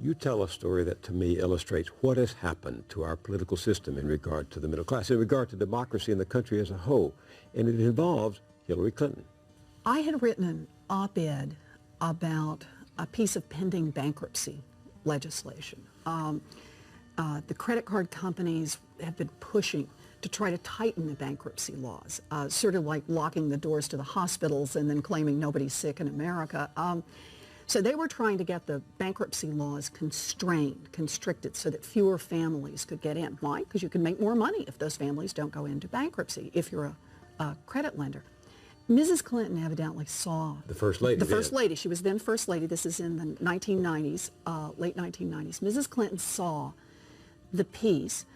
You tell a story that to me illustrates what has happened to our political system in regard to the middle class, in regard to democracy in the country as a whole, and it involves Hillary Clinton. I had written an op-ed about a piece of pending bankruptcy legislation. The credit card companies have been pushing to try to tighten the bankruptcy laws, sort of like locking the doors to the hospitals and then claiming nobody's sick in America. So they were trying to get the bankruptcy laws constricted, so that fewer families could get in. Why? Because you can make more money if those families don't go into bankruptcy, if you're a credit lender. Mrs. Clinton evidently saw... The First Lady. The First Lady. She was then First Lady. This is in the 1990s, late 1990s. Mrs. Clinton saw the piece,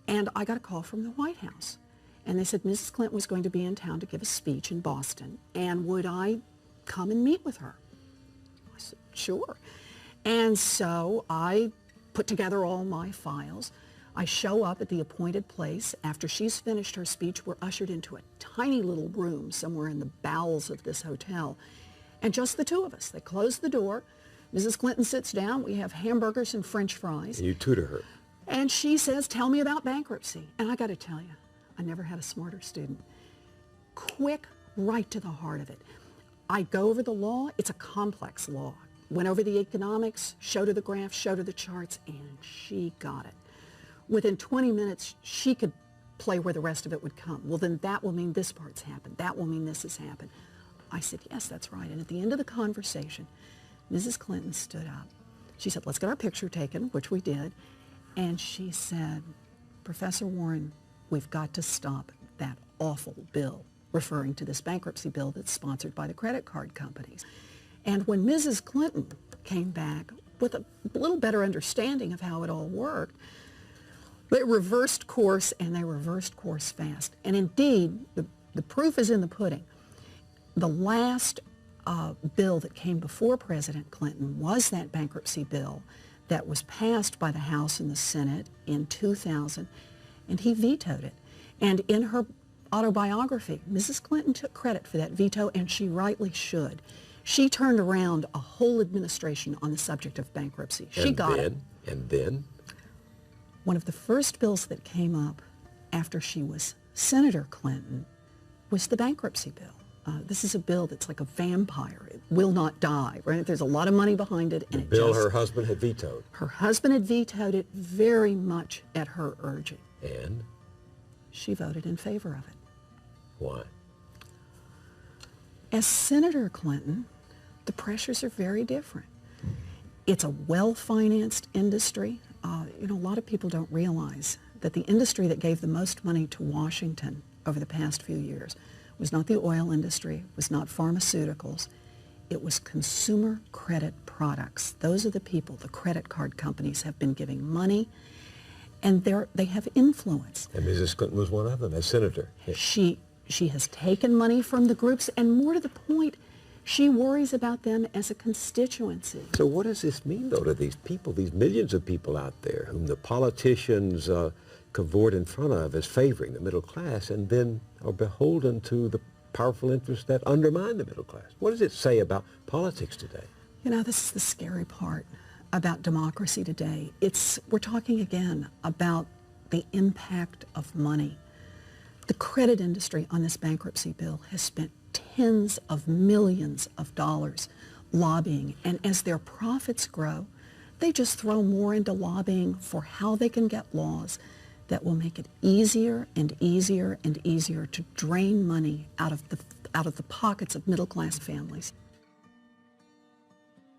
and I got a call from the White House. And they said Mrs. Clinton was going to be in town to give a speech in Boston, and would I come and meet with her? I said, sure. And so I put together all my files. I show up at the appointed place. After she's finished her speech, we're ushered into a tiny little room somewhere in the bowels of this hotel, and just the two of us. They close the door. Mrs. Clinton sits down. We have hamburgers and French fries. And you tutor her. And she says, tell me about bankruptcy. And I got to tell you, I never had a smarter student. Quick, right to the heart of it. I go over the law. It's a complex law. Went over the economics, showed her the graphs, showed her the charts, and she got it. Within 20 minutes, she could play where the rest of it would come. Well, then that will mean this part's happened. That will mean this has happened. I said, yes, that's right. And at the end of the conversation, Mrs. Clinton stood up. She said, let's get our picture taken, which we did. And she said, Professor Warren, we've got to stop that awful bill, referring to this bankruptcy bill that's sponsored by the credit card companies. And when Mrs. Clinton came back with a little better understanding of how it all worked, they reversed course, and they reversed course fast. And indeed, the proof is in the pudding. The last bill that came before President Clinton was that bankruptcy bill that was passed by the House and the Senate in 2000, and he vetoed it. And in her autobiography, Mrs. Clinton took credit for that veto, and she rightly should. She turned around a whole administration on the subject of bankruptcy. She got it. And then? One of the first bills that came up after she was Senator Clinton was the bankruptcy bill. This is a bill that's like a vampire. It will not die, right? There's a lot of money behind it. And the bill her husband had vetoed. Her husband had vetoed it very much at her urging. And? She voted in favor of it. Why? As Senator Clinton, the pressures are very different. It's a well-financed industry. A lot of people don't realize that the industry that gave the most money to Washington over the past few years was not the oil industry, was not pharmaceuticals. It was consumer credit products. Those are the people, the credit card companies have been giving money, and they have influence. And Mrs. Clinton was one of them, as senator. Yeah. She has taken money from the groups, and more to the point, she worries about them as a constituency. So what does this mean, though, to these people, these millions of people out there whom the politicians cavort in front of as favoring the middle class, and then are beholden to the powerful interests that undermine the middle class? What does it say about politics today? This is the scary part about democracy today. We're talking again about the impact of money. The credit industry on this bankruptcy bill has spent tens of millions of dollars lobbying, and as their profits grow, they just throw more into lobbying for how they can get laws that will make it easier and easier and easier to drain money out of the pockets of middle-class families.